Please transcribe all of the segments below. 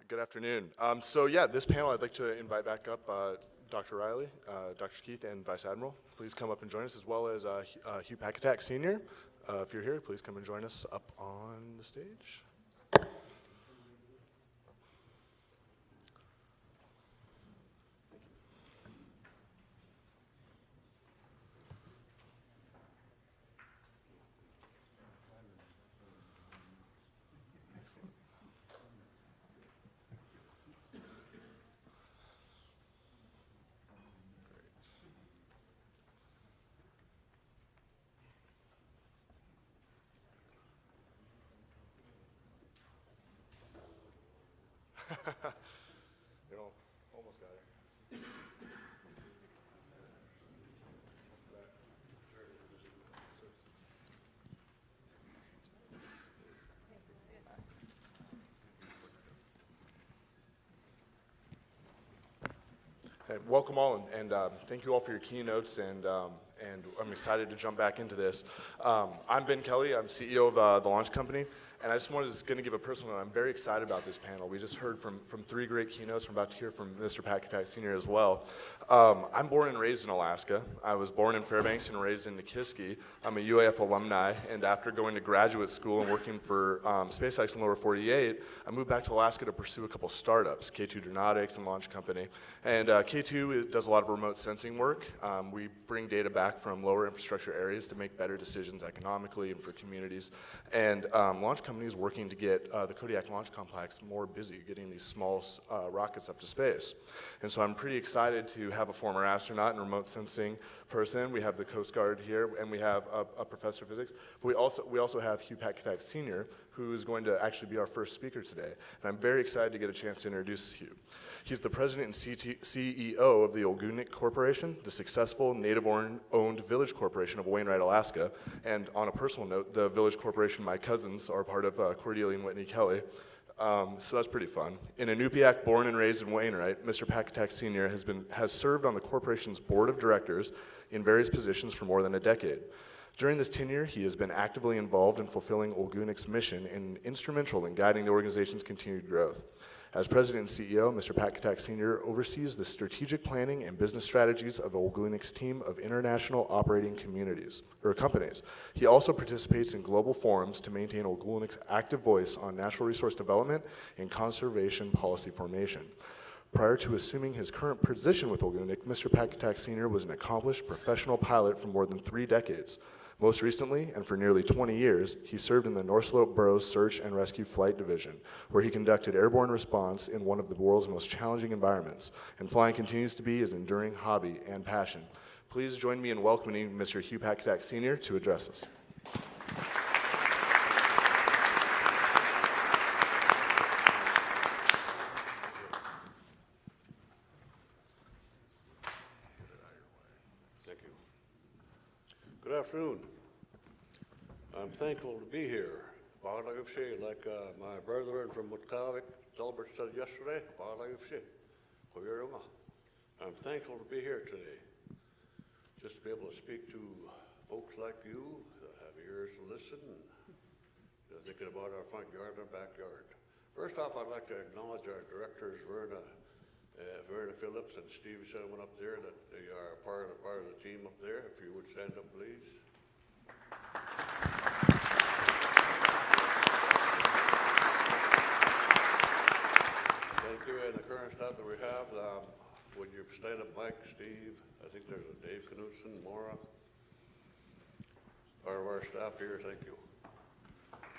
Good afternoon. So yeah, this panel I'd like to invite back up Dr. Riley, Dr. Keith, and Vice Admiral. Please come up and join us, as well as Hugh Packatak Sr. If you're here, please come and join us up on the stage. You know, almost got it. Hey, welcome all, and thank you all for your keynotes, and I'm excited to jump back into this. I'm Ben Kelly. I'm CEO of the Launch Company, and I just going to give a personal note. I'm very excited about this panel. We just heard from three great keynotes. We're about to hear from Mr. Packatak Sr. as well. I'm born and raised in Alaska. I was born in Fairbanks and raised in Nikiski. I'm a UAF alumni, and after going to graduate school and working for SpaceX in Lower 48, I moved back to Alaska to pursue a couple startups, K2 Dronautics and Launch Company. And K2 does a lot of remote sensing work. We bring data back from lower infrastructure areas to make better decisions economically and for communities. And Launch Company is working to get the Kodiak Launch Complex more busy, getting these small rockets up to space. And so I'm pretty excited to have a former astronaut and remote sensing person. We have the Coast Guard here, and we have a professor of physics. But we also have Hugh Packatak Sr., who is going to actually be our first speaker today. And I'm very excited to get a chance to introduce Hugh. He's the president and CEO of the Olgunik Corporation, the successful native-owned village corporation of Wainwright, Alaska. And on a personal note, the village corporation my cousins are part of, Cordelia and Whitney Kelly. So that's pretty fun. In Inupiaq, born and raised in Wainwright, Mr. Packatak Sr. has served on the corporation's board of directors in various positions for more than a decade. During this tenure, he has been actively involved in fulfilling Olgunik's mission and instrumental in guiding the organization's continued growth. As president and CEO, Mr. Packatak Sr. oversees the strategic planning and business strategies of Olgunik's team of international operating companies. He also participates in global forums to maintain Olgunik's active voice on natural resource development and conservation policy formation. Prior to assuming his current position with Olgunik, Mr. Packatak Sr. was an accomplished professional pilot for more than 3 decades. Most recently, and for nearly 20 years, he served in the North Slope Boroughs Search and Rescue Flight Division, where he conducted airborne response in one of the world's most challenging environments. And flying continues to be his enduring hobby and passion. Please join me in welcoming Mr. Hugh Packatak Sr. to address us. Good afternoon. I'm thankful to be here. Like my brethren from Mutkavik, Delbert said yesterday, I'm thankful to be here today. Just to be able to speak to folks like you that have ears to listen and thinking about our front yard and our backyard. First off, I'd like to acknowledge our directors, Verna Phillips and Steve Sedgman up there, that they are part of the team up there. If you would stand up, please. Thank you, and the current staff that we have. Would you stand up, Mike, Steve? I think there's a Dave Knudsen, Maura. Part of our staff here, thank you.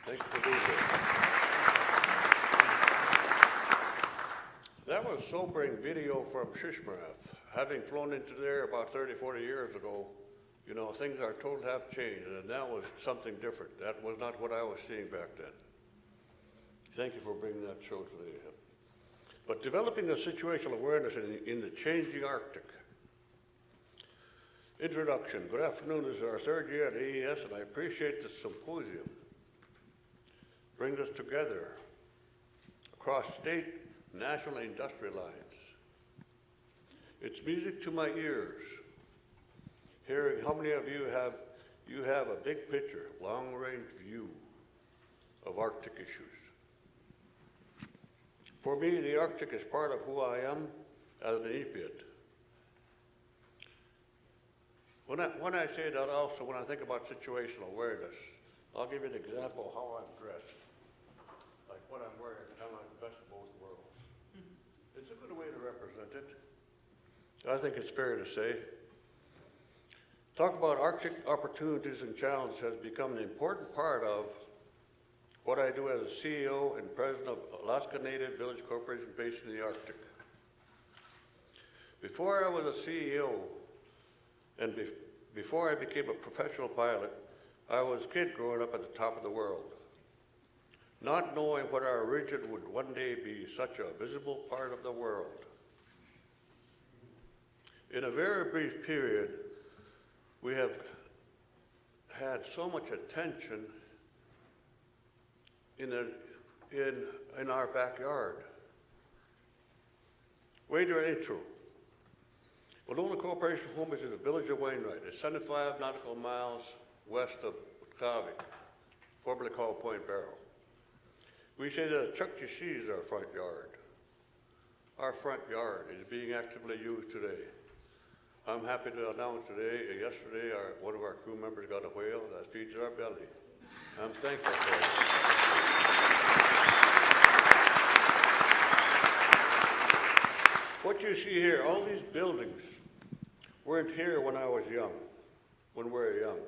Thank you for being here. That was sobering video from Shishmaref. Having flown into there about 30, 40 years ago, you know, things are totally have changed, and that was something different. That was not what I was seeing back then. Thank you for bringing that show today. But developing a situational awareness in the changing Arctic. Introduction. Good afternoon. This is our 3rd year at AES, and I appreciate this symposium. Brings us together across state, national, and industrial lines. It's music to my ears. Hearing how many of you have a big picture, long-range view of Arctic issues. For me, the Arctic is part of who I am as an Inuit. When I say that also, when I think about situational awareness, I'll give you an example of how I'm dressed. Like what I'm wearing, kind of like the best of both worlds. It's a good way to represent it. I think it's fair to say. Talk about Arctic opportunities and challenges has become an important part of what I do as a CEO and president of Alaska Native Village Corporation based in the Arctic. Before I was a CEO and before I became a professional pilot, I was a kid growing up at the top of the world, not knowing what our region would one day be such a visible part of the world. In a very brief period, we have had so much attention in our backyard. Wait your intro. Winona Corporation home is in the village of Wainwright. It's 75 nautical miles west of Kavik, formerly called Point Barrow. We say that Chuck E. Cheese is our front yard. Our front yard is being actively used today. I'm happy to announce today, yesterday, one of our crew members got a whale that feeds our belly. I'm thankful for it. What you see here, all these buildings weren't here when I was young, when we were young.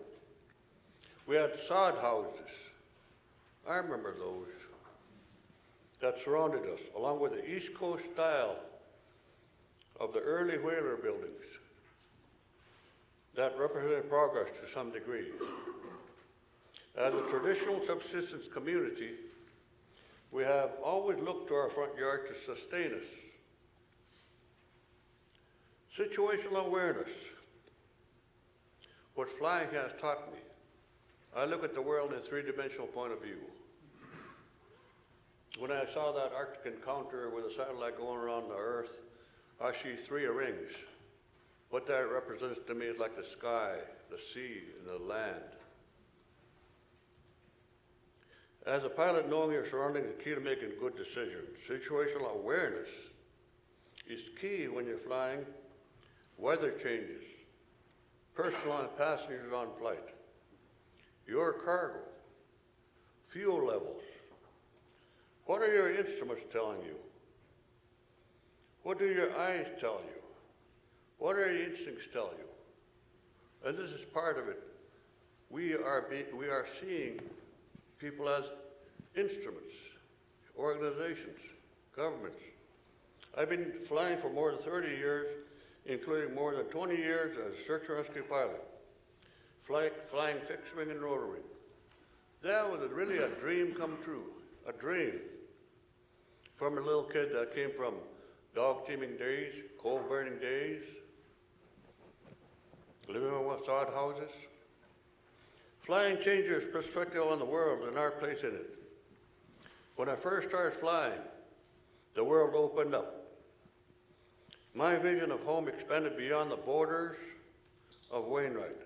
We had sod houses. I remember those that surrounded us, along with the East Coast style of the early whaler buildings that represented progress to some degree. As a traditional subsistence community, we have always looked to our front yard to sustain us. Situational awareness, what flying has taught me. I look at the world in a three-dimensional point of view. When I saw that Arctic encounter with a satellite going around the Earth, I see three rings. What that represents to me is like the sky, the sea, and the land. As a pilot, knowing your surroundings is key to making good decisions. Situational awareness is key when you're flying. Weather changes, personnel and passengers on flight, your cargo, fuel levels. What are your instruments telling you? What do your eyes tell you? What are your instincts tell you? And this is part of it. We are seeing people as instruments, organizations, governments. I've been flying for more than 30 years, including more than 20 years as a search and rescue pilot, flying fixed wing and rotary. That was really a dream come true, a dream. From a little kid that came from dog teaming days, coal burning days, living in sod houses. Flying changed your perspective on the world and our place in it. When I first started flying, the world opened up. My vision of home expanded beyond the borders of Wainwright.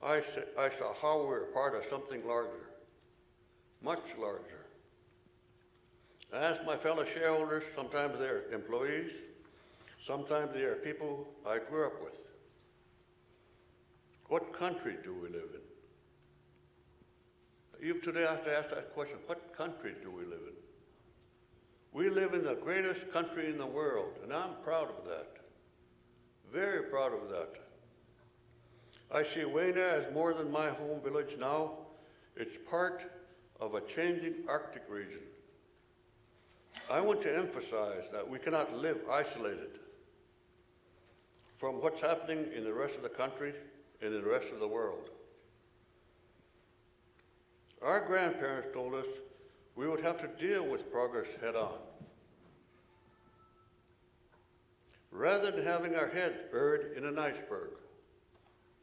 I saw how we were part of something larger, much larger. I asked my fellow shareholders, sometimes they're employees, sometimes they are people I grew up with. What country do we live in? Even today I have to ask that question, what country do we live in? We live in the greatest country in the world, and I'm proud of that. Very proud of that. I see Waina as more than my home village now. It's part of a changing Arctic region. I want to emphasize that we cannot live isolated from what's happening in the rest of the country and in the rest of the world. Our grandparents told us we would have to deal with progress head on, rather than having our heads buried in an iceberg.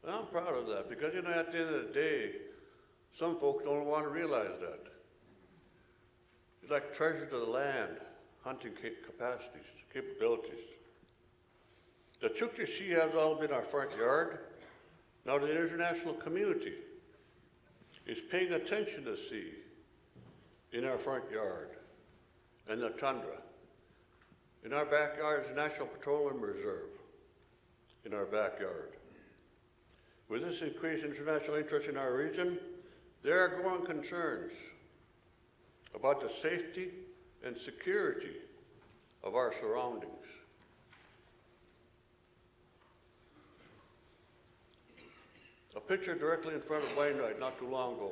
And I'm proud of that because, you know, at the end of the day, some folks don't want to realize that. It's like treasures of the land, hunting capacities, capabilities. The Chukchi Sea has all been our front yard. Now the international community is paying attention to the sea in our front yard and the tundra In our backyard is the National Petroleum Reserve, in our backyard. With this increased international interest in our region, there are growing concerns about the safety and security of our surroundings. A picture directly in front of Wainwright not too long ago,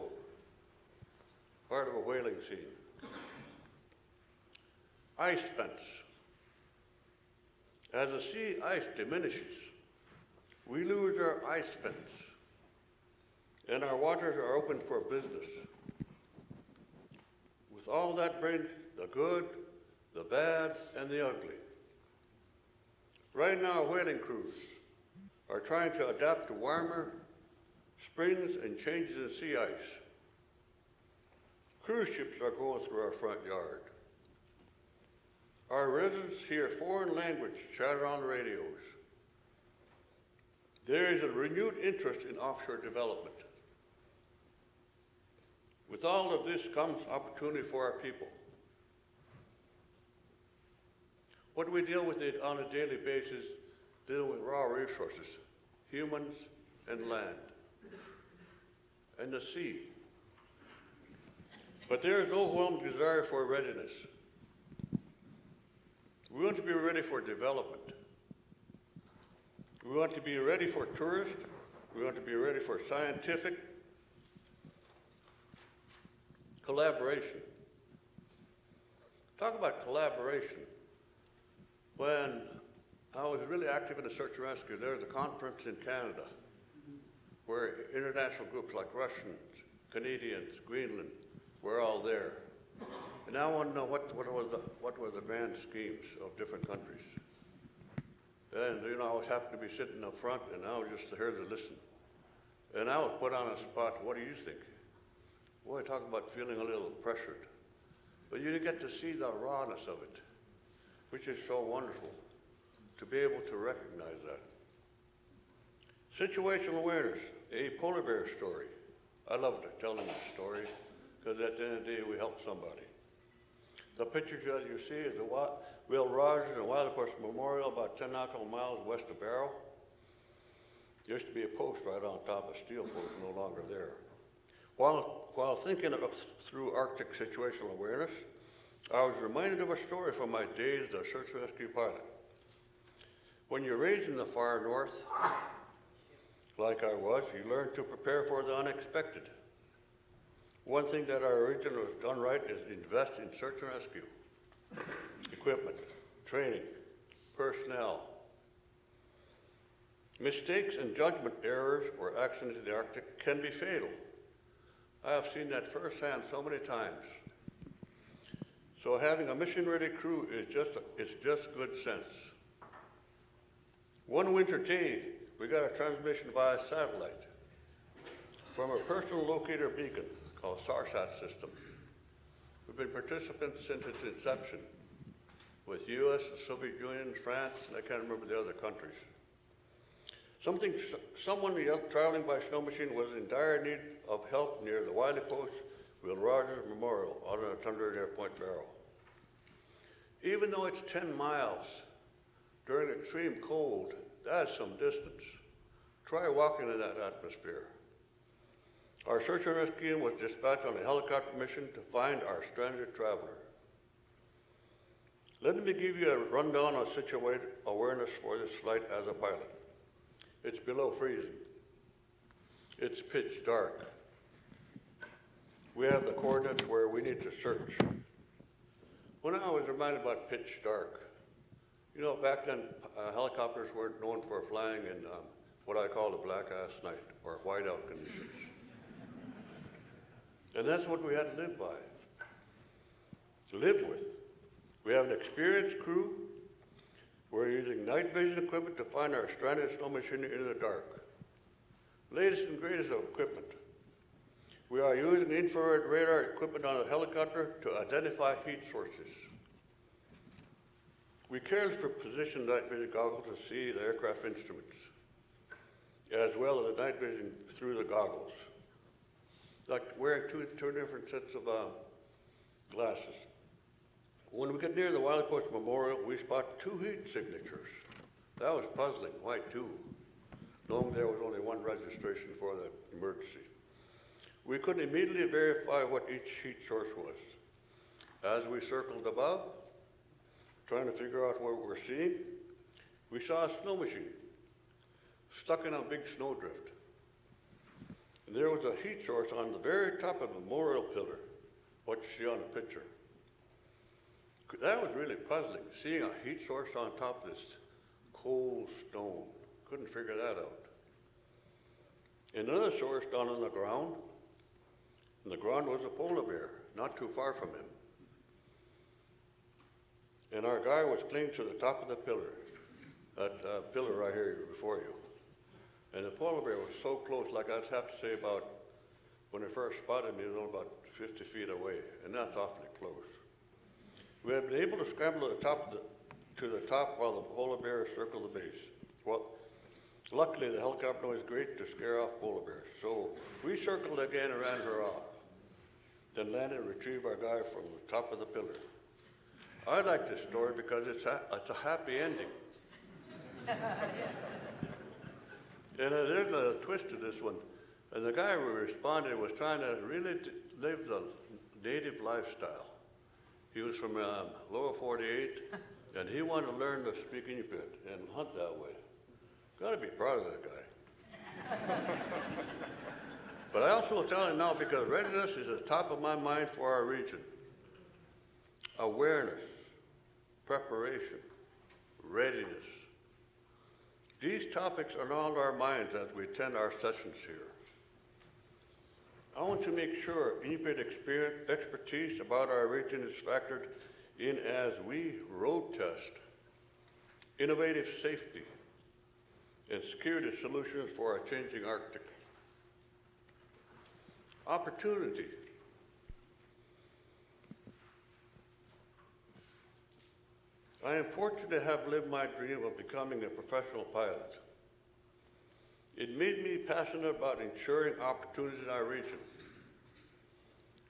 part of a whaling scene. Ice fence. As the sea ice diminishes, we lose our ice fence, and our waters are open for business. With all that brings the good, the bad, and the ugly. Right now, whaling crews are trying to adapt to warmer springs and changes in sea ice. Cruise ships are going through our front yard. Our residents hear foreign language chatter on the radios. There is a renewed interest in offshore development. With all of this comes opportunity for our people. What do we deal with it on a daily basis, dealing with raw resources, humans and land, and the sea. But there is overwhelming desire for readiness. We want to be ready for development. We want to be ready for tourists. We want to be ready for scientific collaboration. Talk about collaboration. When I was really active in the search and rescue, there was a conference in Canada where international groups like Russians, Canadians, Greenland, were all there. And I want to know what were the grand schemes of different countries. And I always happened to be sitting up front, and I was just here to listen. And I was put on a spot. What do you think? Boy, talk about feeling a little pressured. But you get to see the rawness of it, which is so wonderful to be able to recognize that. Situational awareness, a polar bear story. I loved telling the story because at the end of the day, we help somebody. The pictures that you see is the Will Rogers and Wild Horse Memorial about 10 nautical miles west of Barrow. There used to be a post right on top, a steel post, no longer there. While thinking through Arctic situational awareness, I was reminded of a story from my days as a search and rescue pilot. When you're raised in the far north, like I was, you learn to prepare for the unexpected. One thing that our region has done right is invest in search and rescue, equipment, training, personnel. Mistakes and judgment errors or accidents in the Arctic can be fatal. I have seen that firsthand so many times. So having a mission-ready crew is just good sense. One winter day, we got a transmission via satellite from a personal locator beacon called SARSAT system. We've been participants since its inception with US, the Soviet Union, France, and I can't remember the other countries. Someone traveling by snow machine was in dire need of help near the Wiley Post Will Rogers Memorial out on a tundra near Point Barrow. Even though it's 10 miles during extreme cold, that's some distance. Try walking in that atmosphere. Our search and rescue team was dispatched on a helicopter mission to find our stranded traveler. Let me give you a rundown on situational awareness for this flight as a pilot. It's below freezing. It's pitch dark. We have the coordinates where we need to search. When I was reminded about pitch dark, back then helicopters weren't known for flying in what I call the black-ass night or whiteout conditions. And that's what we had to live with. We have an experienced crew. We're using night vision equipment to find our stranded snow machinery in the dark. Latest and greatest of equipment. We are using infrared radar equipment on a helicopter to identify heat sources. We carelessly position night vision goggles to see the aircraft instruments, as well as the night vision through the goggles. Like wearing two different sets of glasses. When we get near the Wild Coast Memorial, we spot 2 heat signatures. That was puzzling. Why 2? Knowing there was only 1 registration for the emergency. We couldn't immediately verify what each heat source was. As we circled above, trying to figure out what we were seeing, we saw a snow machine stuck in a big snowdrift. And there was a heat source on the very top of the memorial pillar, what you see on the picture. That was really puzzling, seeing a heat source on top of this cold stone. Couldn't figure that out. And another source down on the ground, and the ground was a polar bear, not too far from him. And our guy was clinging to the top of the pillar, that pillar right here before you. And the polar bear was so close, like I'd have to say about, when I first spotted him, he was only about 50 feet away, and that's awfully close. We had been able to scramble to the top while the polar bear circled the base. Well, luckily the helicopter was great to scare off polar bears, so we circled again and ran her off, then landed and retrieved our guy from the top of the pillar. I like this story because it's a happy ending. And there's a twist to this one. And the guy who responded was trying to really live the native lifestyle. He was from lower 48, and he wanted to learn to speak Inupiat and hunt that way. Got to be proud of that guy. But I also tell him now, because readiness is at the top of my mind for our region. Awareness, preparation, readiness. These topics are on our minds as we attend our sessions here. I want to make sure Inupiat expertise about our region is factored in as we road test innovative safety and security solutions for our changing Arctic. Opportunity. I am fortunate to have lived my dream of becoming a professional pilot. It made me passionate about ensuring opportunities in our region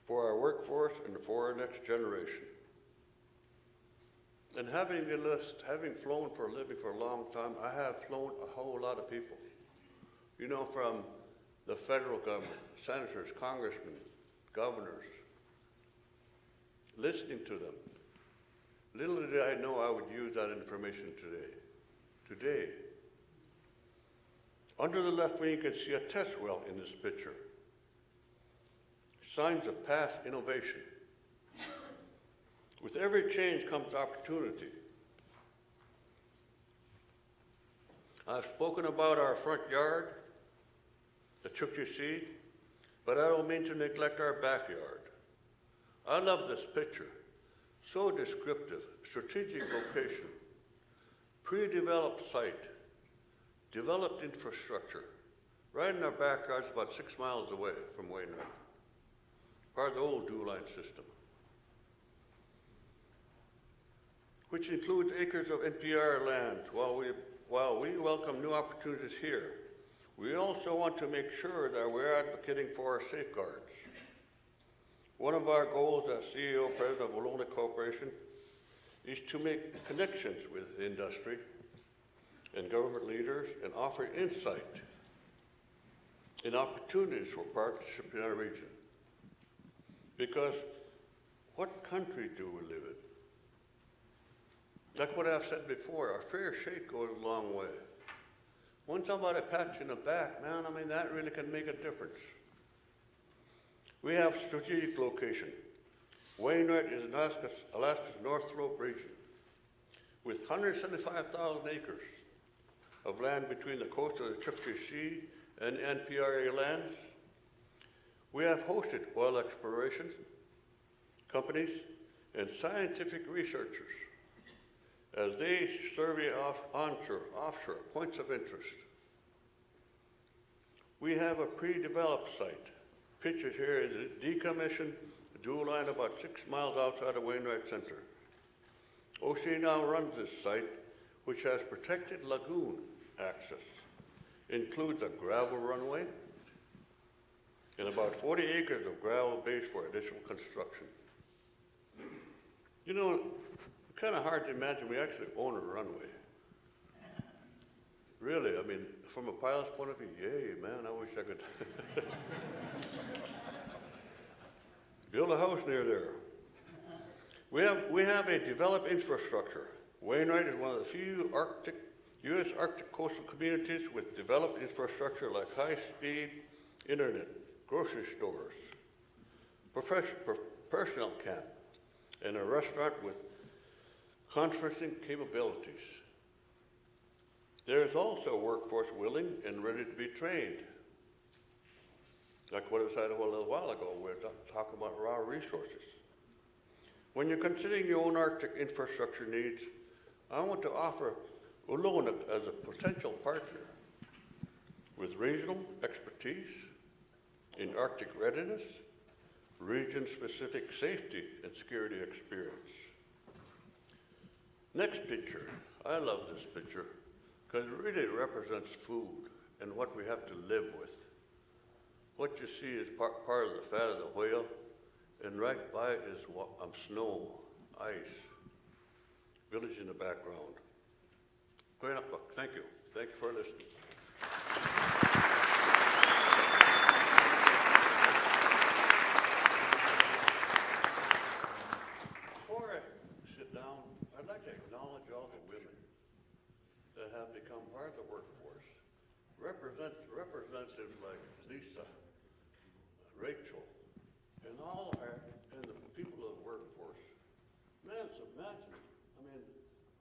for our workforce and for our next generation. And having flown for a living for a long time, I have flown a whole lot of people. You know, from the federal government, senators, congressmen, governors, listening to them. Little did I know I would use that information today. Today, under the left wing, you can see a test well in this picture. Signs of past innovation. With every change comes opportunity. I've spoken about our front yard, the Chukchi Sea, but I don't mean to neglect our backyard. I love this picture. So descriptive, strategic location, pre-developed site, developed infrastructure, right in our backyard, about 6 miles away from Wainwright, part of the old dual-line system, which includes acres of NPR lands. While we welcome new opportunities here, we also want to make sure that we're advocating for our safeguards. One of our goals as CEO, President of Ohlone Corporation, is to make connections with industry and government leaders and offer insight and opportunities for partnership in our region. Because what country do we live in? Like what I've said before, our fair shake goes a long way. When somebody pats you in the back, man, I mean, that really can make a difference. We have strategic location. Wainwright is Alaska's North Slope region with 175,000 acres of land between the coast of the Chukchi Sea and NPRA lands. We have hosted oil exploration companies and scientific researchers as they survey onshore, offshore points of interest. We have a pre-developed site. Pictured here is a decommissioned dual line about 6 miles outside of Wainwright Center. OC now runs this site, which has protected lagoon access. Includes a gravel runway and about 40 acres of gravel base for additional construction. You know, kind of hard to imagine we actually own a runway. Really, I mean, from a pilot's point of view, yay, man, I wish I could build a house near there. We have a developed infrastructure. Wainwright is one of the few U.S. Arctic coastal communities with developed infrastructure like high-speed internet, grocery stores, personnel camp, and a restaurant with conferencing capabilities. There is also a workforce willing and ready to be trained. Like what I said a little while ago, we're talking about raw resources. When you're considering your own Arctic infrastructure needs, I want to offer Ulunuk as a potential partner with regional expertise in Arctic readiness, region-specific safety and security experience. Next picture, I love this picture because it really represents food and what we have to live with. What you see is part of the fat of the whale, and right by it is snow, ice, village in the background. Great enough book. Thank you. Thank you for listening. Before I sit down, I'd like to acknowledge all the women that have become part of the workforce. Representatives like Lisa, Rachel, and all and the people of the workforce. Man, it's imagine. I mean,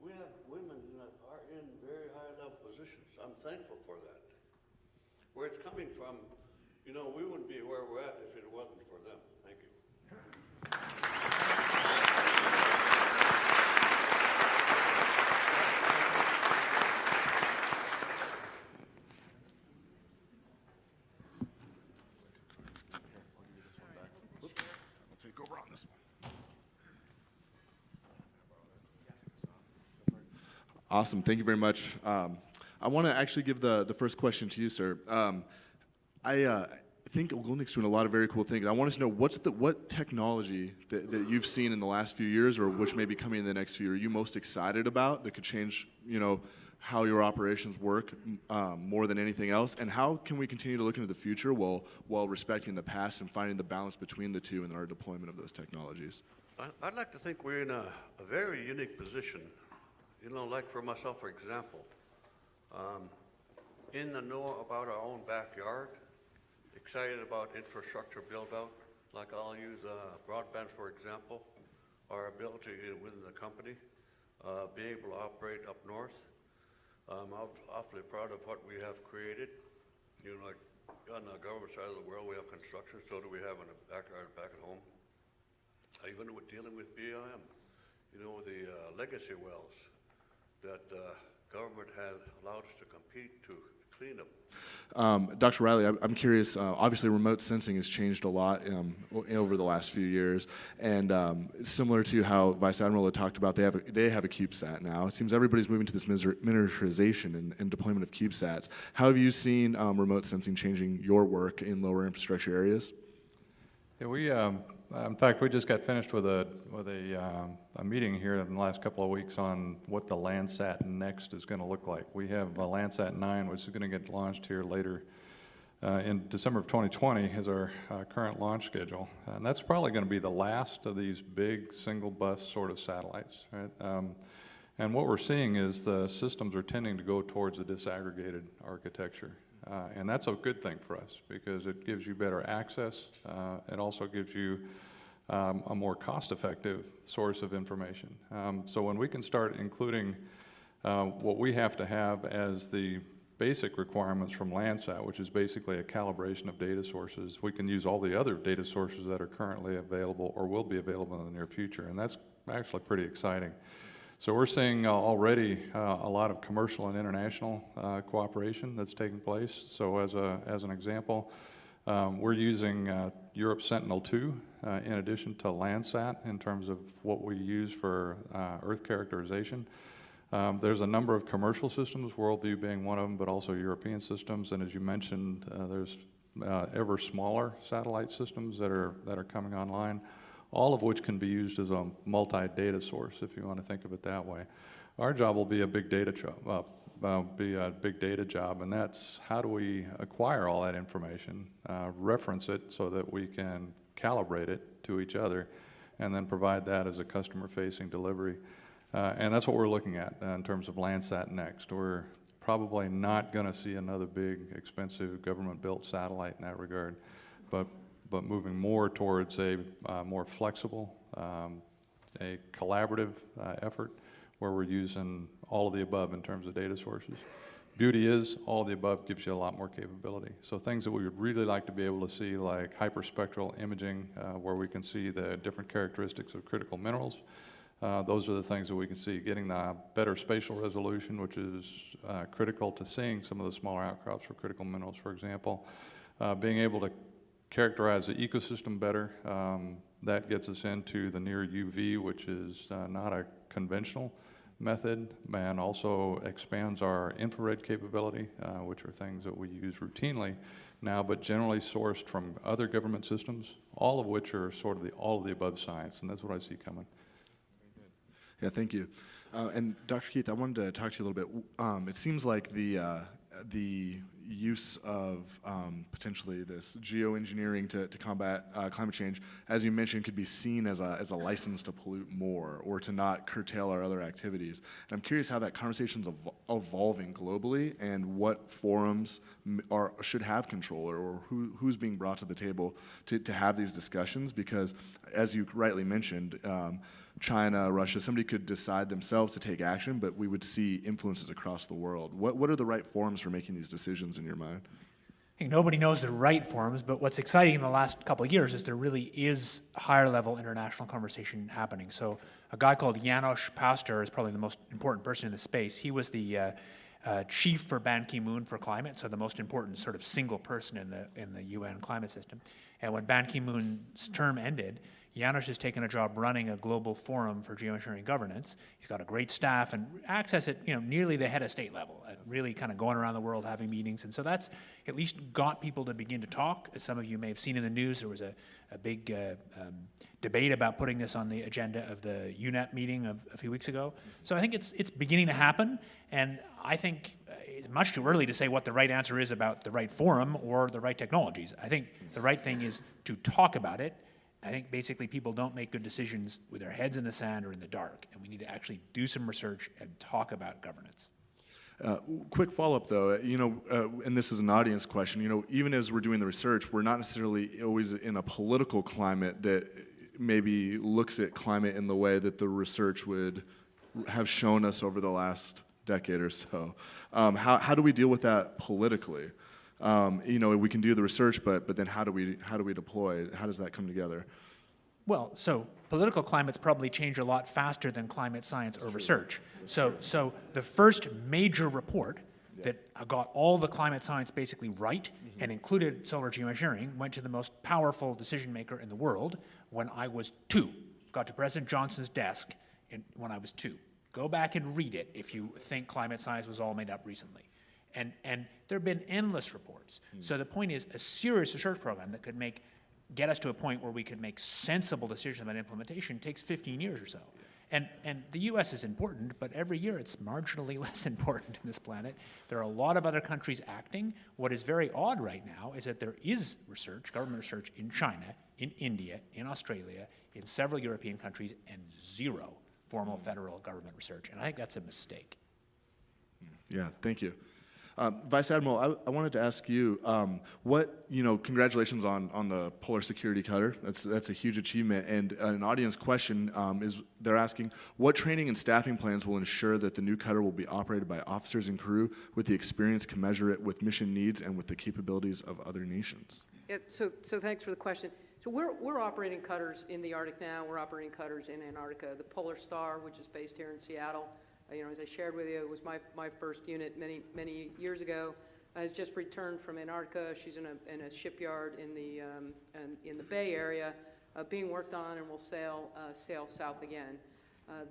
we have women that are in very high level positions. I'm thankful for that. Where it's coming from, you know, we wouldn't be where we're at if it wasn't for them. Thank you. I'll take over on this one. Awesome. Thank you very much. I want to actually give the first question to you, sir. I think Ulunuk's doing a lot of very cool things. I want to know what technology that you've seen in the last few years, or which may be coming in the next few, are you most excited about that could change, you know, how your operations work more than anything else? And how can we continue to look into the future while respecting the past and finding the balance between the two in our deployment of those technologies? I'd like to think we're in a very unique position. You know, like for myself, for example, in the know about our own backyard, excited about infrastructure build out, like I'll use broadband for example, our ability within the company, being able to operate up north. I'm awfully proud of what we have created. You know, like on the government side of the world, we have construction, so do we have in the backyard back at home. Even with dealing with BIM, you know, the legacy wells that government has allowed us to compete to clean up. Dr. Riley, I'm curious, obviously remote sensing has changed a lot over the last few years, and similar to how Vice Admiral had talked about, they have a CubeSat now. It seems everybody's moving to this miniaturization and deployment of CubeSats. How have you seen remote sensing changing your work in lower infrastructure areas? Yeah, we in fact, we just got finished with a meeting here in the last couple of weeks on what the Landsat Next is going to look like. We have a Landsat 9, which is going to get launched here later in December of 2020 is our current launch schedule. And that's probably going to be the last of these big single bus sort of satellites, right? And what we're seeing is the systems are tending to go towards a disaggregated architecture. And that's a good thing for us because it gives you better access. It also gives you a more cost-effective source of information. So when we can start including what we have to have as the basic requirements from Landsat, which is basically a calibration of data sources, we can use all the other data sources that are currently available or will be available in the near future. And that's actually pretty exciting. So we're seeing already a lot of commercial and international cooperation that's taking place. So as an example, we're using Europe Sentinel-2 in addition to Landsat in terms of what we use for Earth characterization. There's a number of commercial systems, Worldview being one of them, but also European systems. And as you mentioned, there's ever smaller satellite systems that are coming online. all of which can be used as a multi-data source, if you want to think of it that way. Our job will be a big data job, and that's how do we acquire all that information, reference it so that we can calibrate it to each other, and then provide that as a customer-facing delivery. And that's what we're looking at in terms of Landsat Next. We're probably not going to see another big, expensive government-built satellite in that regard, but moving more towards a more flexible, a collaborative effort where we're using all of the above in terms of data sources. Beauty is all of the above gives you a lot more capability. So things that we would really like to be able to see, like hyperspectral imaging, where we can see the different characteristics of critical minerals. Those are the things that we can see. Getting the better spatial resolution, which is critical to seeing some of the smaller outcrops for critical minerals, for example. Being able to characterize the ecosystem better, that gets us into the near UV, which is not a conventional method, and also expands our infrared capability, which are things that we use routinely now, but generally sourced from other government systems, all of which are sort of all of the above science, and that's what I see coming. Yeah, thank you. And Dr. Keith, I wanted to talk to you a little bit. It seems like the use of potentially this geoengineering to combat climate change, as you mentioned, could be seen as a license to pollute more or to not curtail our other activities. And I'm curious how that conversation's evolving globally and what forums should have control or who's being brought to the table to have these discussions, because as you rightly mentioned, China, Russia, somebody could decide themselves to take action, but we would see influences across the world. What are the right forums for making these decisions in your mind? I think nobody knows the right forums, but what's exciting in the last couple of years is there really is higher level international conversation happening. So a guy called Janos Pastor is probably the most important person in the space. He was the chief for Ban Ki-moon for climate, so the most important sort of single person in the UN climate system. And when Ban Ki-moon's term ended, Janos has taken a job running a global forum for geoengineering governance. He's got a great staff and access at nearly the head of state level, really kind of going around the world having meetings. And so that's at least got people to begin to talk. As some of you may have seen in the news, there was a big debate about putting this on the agenda of the UNEP meeting a few weeks ago. So I think it's beginning to happen, and I think it's much too early to say what the right answer is about the right forum or the right technologies. I think the right thing is to talk about it. I think basically people don't make good decisions with their heads in the sand or in the dark, and we need to actually do some research and talk about governance. Quick follow-up though, and this is an audience question, even as we're doing the research, we're not necessarily always in a political climate that maybe looks at climate in the way that the research would have shown us over the last decade or so. How do we deal with that politically? We can do the research, but then how do we deploy it? How does that come together? Well, so political climates probably change a lot faster than climate science or research. So the first major report that got all the climate science basically right and included solar geoengineering went to the most powerful decision maker in the world when I was 2. Got to President Johnson's desk when I was 2. Go back and read it if you think climate science was all made up recently. And there have been endless reports. So the point is a serious research program that could get us to a point where we could make sensible decisions about implementation takes 15 years or so. And the US is important, but every year it's marginally less important in this planet. There are a lot of other countries acting. What is very odd right now is that there is research, government research in China, in India, in Australia, in several European countries, and zero formal federal government research. And I think that's a mistake. Yeah, thank you. Vice Admiral, I wanted to ask you, congratulations on the Polar Security Cutter. That's a huge achievement. And an audience question is, they're asking, what training and staffing plans will ensure that the new cutter will be operated by officers and crew with the experience commensurate with mission needs and with the capabilities of other nations? Yeah, so thanks for the question. So we're operating cutters in the Arctic now. We're operating cutters in Antarctica. The Polar Star, which is based here in Seattle, as I shared with you, it was my first unit many years ago. Has just returned from Antarctica. She's in a shipyard in the Bay Area, being worked on, and will sail south again.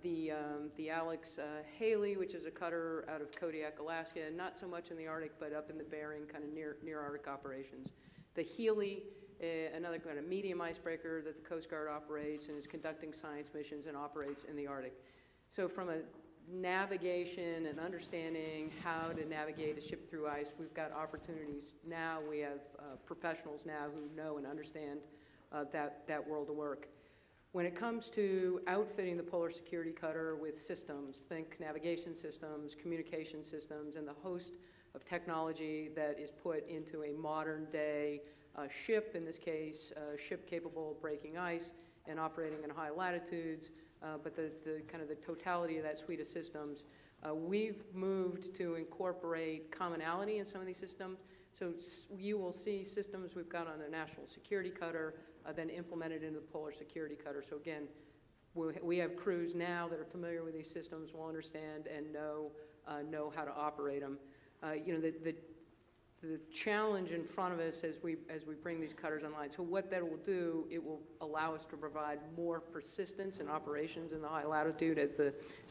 The Alex Haley, which is a cutter out of Kodiak, Alaska, not so much in the Arctic, but up in the Bering, kind of near Arctic operations. The Healy another kind of medium icebreaker that the Coast Guard operates and is conducting science missions and operates in the Arctic. So from a navigation and understanding how to navigate a ship through ice, we've got opportunities now. We have professionals now who know and understand that world of work. When it comes to outfitting the Polar Security Cutter with systems, think navigation systems, communication systems, and the host of technology that is put into a modern day ship, in this case, a ship capable of breaking ice and operating in high latitudes, but the kind of the totality of that suite of systems, we've moved to incorporate commonality in some of these systems. So you will see systems we've got on the National Security Cutter, then implemented into the Polar Security Cutter. So again, we have crews now that are familiar with these systems, will understand and know how to operate them. The challenge in front of us as we bring these cutters online. So what that will do, it will allow us to provide more persistence in operations in the high latitude as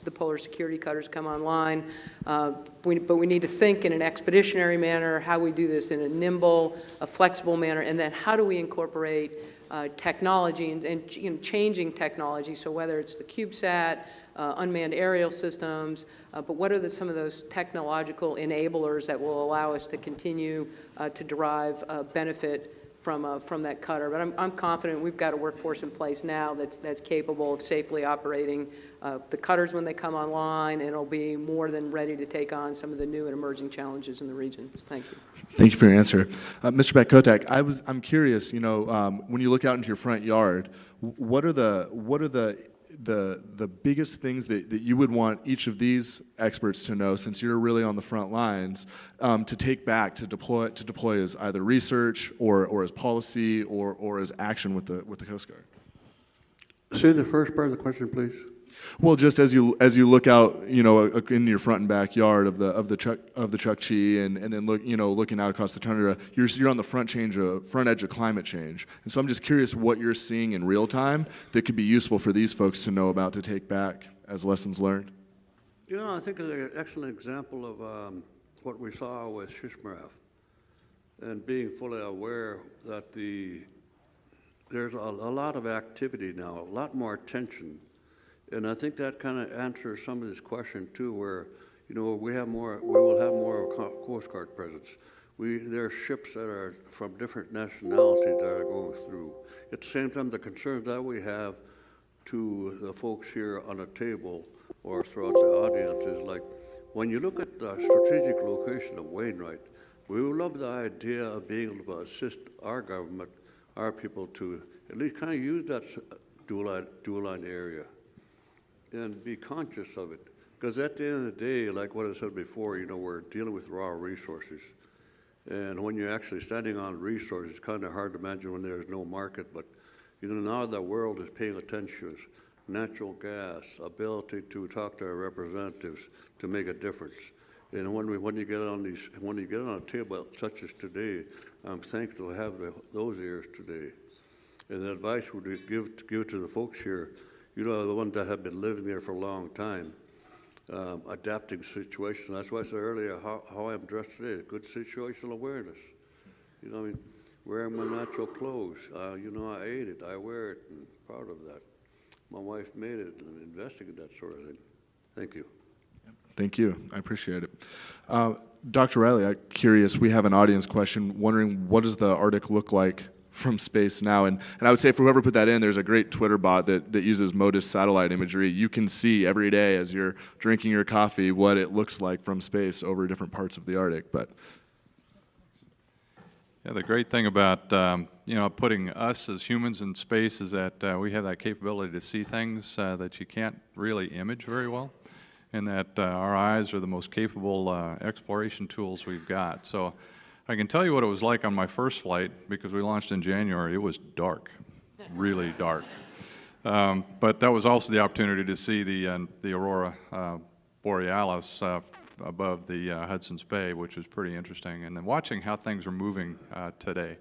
the Polar Security Cutters come online. But we need to think in an expeditionary manner, how we do this in a nimble, a flexible manner, and then how do we incorporate technology and changing technology. So whether it's the CubeSat, unmanned aerial systems, but what are some of those technological enablers that will allow us to continue to derive benefit from that cutter? But I'm confident we've got a workforce in place now that's capable of safely operating the cutters when they come online, and it'll be more than ready to take on some of the new and emerging challenges in the region. Thank you. Thank you for your answer. Mr. Beck-Kotak, I'm curious, when you look out into your front yard, what are the biggest things that you would want each of these experts to know, since you're really on the front lines, to take back, to deploy as either research or as policy or as action with the Coast Guard? Say the first part of the question, please. Well, just as you look out, in your front and backyard of the Chukchi, and then looking out across the tundra, you're on the front edge of climate change. And so I'm just curious what you're seeing in real time that could be useful for these folks to know about, to take back as lessons learned. I think it's an excellent example of what we saw with Shishmaref, and being fully aware that there's a lot of activity now, a lot more attention. And I think that kind of answers some of this question too, where we will have more Coast Guard presence. There are ships that are from different nationalities that are going through. At the same time, the concerns that we have to the folks here on the table or throughout the audience is like, when you look at the strategic location of Wainwright, we would love the idea of being able to assist our government, our people, to at least kind of use that dual line area and be conscious of it. Because at the end of the day, like what I said before, we're dealing with raw resources. And when you're actually standing on resources, it's kind of hard to imagine when there's no market. But now the world is paying attention. Natural gas, ability to talk to our representatives to make a difference. And when you get on a table such as today, I'm thankful to have those ears today. And the advice would give to the folks here, the ones that have been living there for a long time, adapting situations. That's why I said earlier how I'm dressed today, good situational awareness. Wearing my natural clothes. I ate it, I wear it, and proud of that. My wife made it and investing in that sort of thing. Thank you. Thank you. I appreciate it. Dr. Riley, I'm curious, we have an audience question wondering, what does the Arctic look like from space now? And I would say for whoever put that in, there's a great Twitter bot that uses MODIS satellite imagery. You can see every day as you're drinking your coffee what it looks like from space over different parts of the Arctic. But yeah, the great thing about putting us as humans in space is that we have that capability to see things that you can't really image very well, and that our eyes are the most capable exploration tools we've got. So I can tell you what it was like on my first flight, because we launched in January. It was dark, really dark. But that was also the opportunity to see the aurora borealis above the Hudson's Bay, which is pretty interesting. And then watching how things are moving today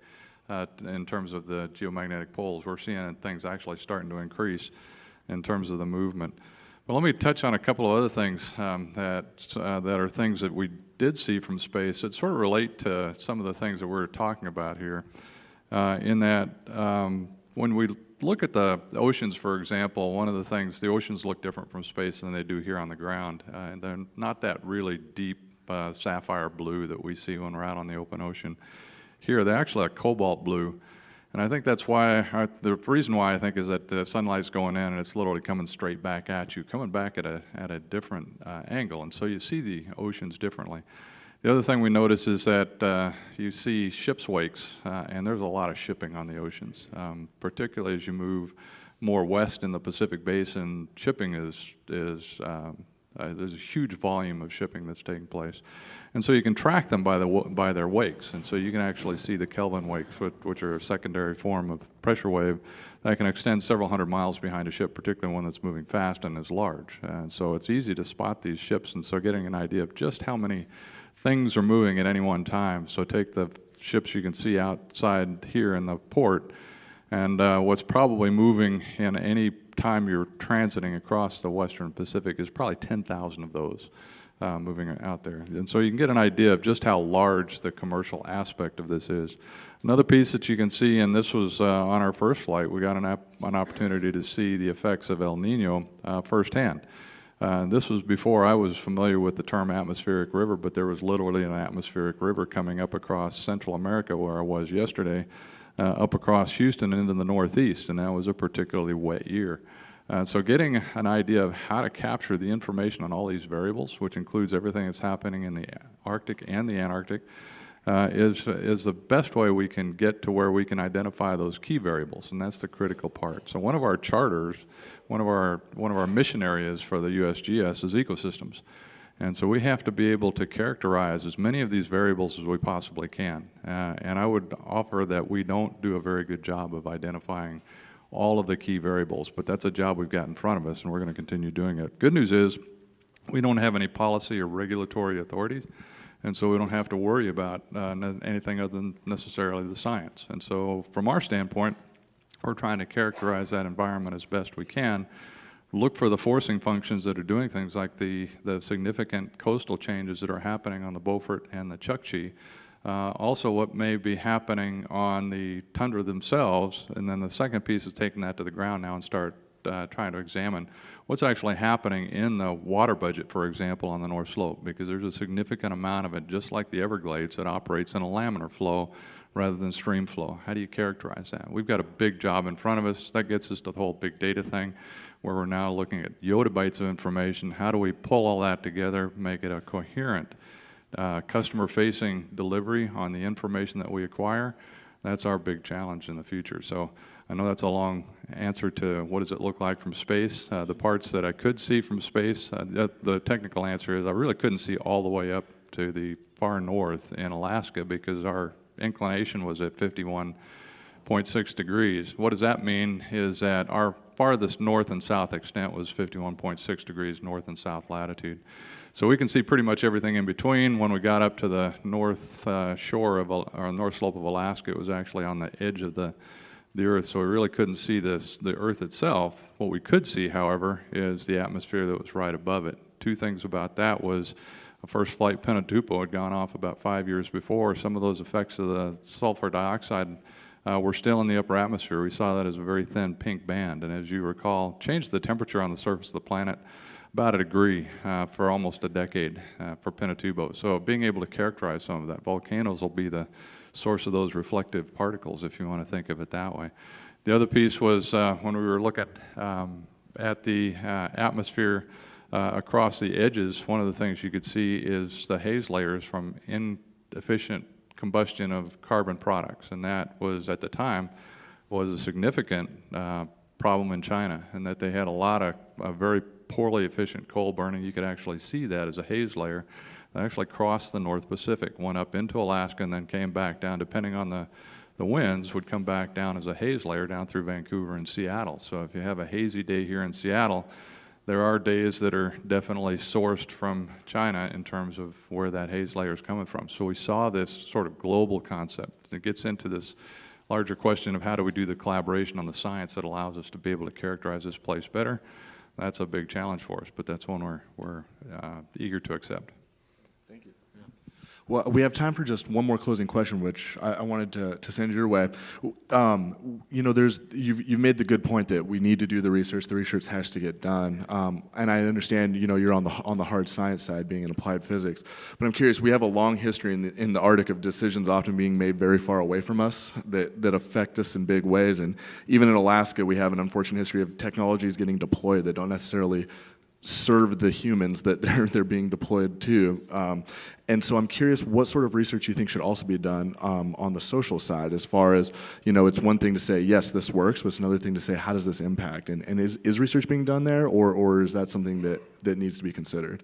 in terms of the geomagnetic poles, we're seeing things actually starting to increase in terms of the movement. But let me touch on a couple of other things that are things that we did see from space that sort of relate to some of the things that we're talking about here. in that when we look at the oceans, for example, one of the things, the oceans look different from space than they do here on the ground. And they're not that really deep sapphire blue that we see when we're out on the open ocean. Here, they're actually a cobalt blue. And I think that's why, the reason why I think is that the sunlight's going in and it's literally coming straight back at you, coming back at a different angle. And so you see the oceans differently. The other thing we notice is that you see ships' wakes, and there's a lot of shipping on the oceans, particularly as you move more west in the Pacific Basin. Shipping there's a huge volume of shipping that's taking place. And so you can track them by their wakes. And so you can actually see the Kelvin wakes, which are a secondary form of pressure wave that can extend several hundred miles behind a ship, particularly one that's moving fast and is large. And so it's easy to spot these ships, and so getting an idea of just how many things are moving at any one time. So take the ships you can see outside here in the port, and what's probably moving in any time you're transiting across the Western Pacific is probably 10,000 of those moving out there. And so you can get an idea of just how large the commercial aspect of this is. Another piece that you can see, and this was on our first flight, we got an opportunity to see the effects of El Nino firsthand. This was before I was familiar with the term atmospheric river, but there was literally an atmospheric river coming up across Central America where I was yesterday, up across Houston into the Northeast, and that was a particularly wet year. So getting an idea of how to capture the information on all these variables, which includes everything that's happening in the Arctic and the Antarctic, is the best way we can get to where we can identify those key variables, and that's the critical part. So one of our charters, one of our mission areas for the USGS is ecosystems. And so we have to be able to characterize as many of these variables as we possibly can. And I would offer that we don't do a very good job of identifying all of the key variables, but that's a job we've got in front of us, and we're going to continue doing it. Good news is we don't have any policy or regulatory authorities, and so we don't have to worry about anything other than necessarily the science. And so from our standpoint, we're trying to characterize that environment as best we can, look for the forcing functions that are doing things like the significant coastal changes that are happening on the Beaufort and the Chukchi, also what may be happening on the tundra themselves, and then the second piece is taking that to the ground now and start trying to examine what's actually happening in the water budget, for example, on the North Slope, because there's a significant amount of it, just like the Everglades, that operates in a laminar flow rather than stream flow. How do you characterize that? We've got a big job in front of us. That gets us to the whole big data thing, where we're now looking at yottabytes of information. How do we pull all that together, make it a coherent customer-facing delivery on the information that we acquire? That's our big challenge in the future. So I know that's a long answer to what does it look like from space. The parts that I could see from space, the technical answer is I really couldn't see all the way up to the far north in Alaska because our inclination was at 51.6 degrees. What does that mean is that our farthest north and south extent was 51.6 degrees north and south latitude. So we can see pretty much everything in between. When we got up to the north shore of, or north slope of Alaska, it was actually on the edge of the Earth, so we really couldn't see the Earth itself. What we could see, however, is the atmosphere that was right above it. Two things about that was a first flight Pinatubo had gone off about 5 years before. Some of those effects of the sulfur dioxide were still in the upper atmosphere. We saw that as a very thin pink band, and as you recall, changed the temperature on the surface of the planet about a degree for almost a decade for Pinatubo. So being able to characterize some of that, volcanoes will be the source of those reflective particles, if you want to think of it that way. The other piece was when we were looking at the atmosphere across the edges, one of the things you could see is the haze layers from inefficient combustion of carbon products, and that was, at the time, was a significant problem in China, and that they had a lot of very poorly efficient coal burning. You could actually see that as a haze layer that actually crossed the North Pacific, went up into Alaska, and then came back down, depending on the winds, would come back down as a haze layer down through Vancouver and Seattle. So if you have a hazy day here in Seattle, there are days that are definitely sourced from China in terms of where that haze layer is coming from. So we saw this sort of global concept. It gets into this larger question of how do we do the collaboration on the science that allows us to be able to characterize this place better. That's a big challenge for us, but that's one we're eager to accept. Thank you. Yeah. Well, we have time for just one more closing question, which I wanted to send your way. You know, you've made the good point that we need to do the research. The research has to get done, and I understand, you know, you're on the hard science side, being in applied physics. But I'm curious. We have a long history in the Arctic of decisions often being made very far away from us that affect us in big ways. And even in Alaska, we have an unfortunate history of technologies getting deployed that don't necessarily serve the humans that they're being deployed to. And so I'm curious what sort of research you think should also be done on the social side, as far as, you know, it's one thing to say, yes, this works, but it's another thing to say, how does this impact? And is research being done there, or is that something that needs to be considered?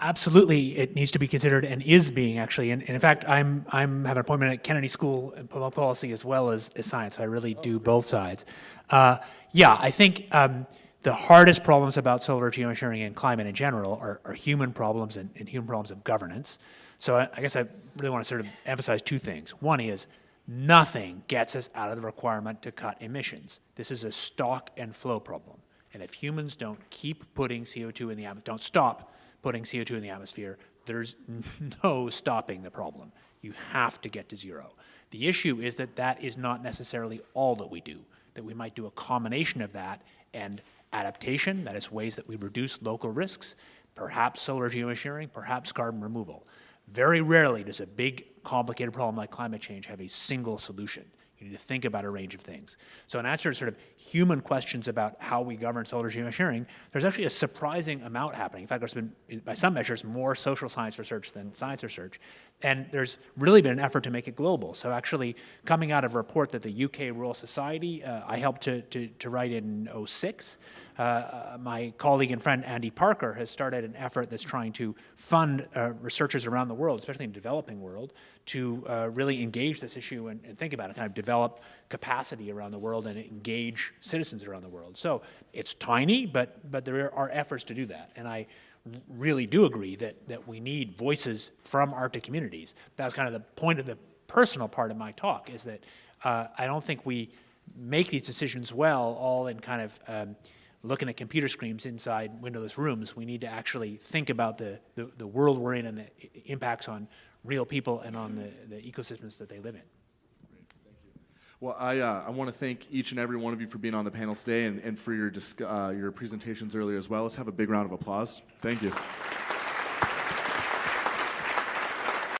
Absolutely, it needs to be considered and is being actually. And in fact, I'm have an appointment at Kennedy School in public policy as well as science. So I really do both sides. Yeah, I think the hardest problems about solar geoengineering and climate in general are human problems and human problems of governance. So I guess I really want to sort of emphasize two things. One is nothing gets us out of the requirement to cut emissions. This is a stock and flow problem. And if humans don't keep putting CO2 in the atmosphere, don't stop putting CO2 in the atmosphere, there's no stopping the problem. You have to get to zero. The issue is that is not necessarily all that we do, that we might do a combination of that and adaptation, that is ways that we reduce local risks, perhaps solar geoengineering, perhaps carbon removal. Very rarely does a big, complicated problem like climate change have a single solution. You need to think about a range of things. So in answer to sort of human questions about how we govern solar geoengineering, there's actually a surprising amount happening. In fact, there's been, by some measures, more social science research than science research. And there's really been an effort to make it global. So actually, coming out of a report that the UK Royal Society, I helped to write in '06, my colleague and friend Andy Parker has started an effort that's trying to fund researchers around the world, especially in the developing world, to really engage this issue and think about it, kind of develop capacity around the world and engage citizens around the world. So it's tiny, but there are efforts to do that. And I really do agree that we need voices from Arctic communities. That's kind of the point of the personal part of my talk, is that I don't think we make these decisions well all in kind of looking at computer screens inside windowless rooms. We need to actually think about the world we're in and the impacts on real people and on the ecosystems that they live in. Great, thank you. Well, I want to thank each and every one of you for being on the panel today and for your presentations earlier as well. Let's have a big round of applause. Thank you.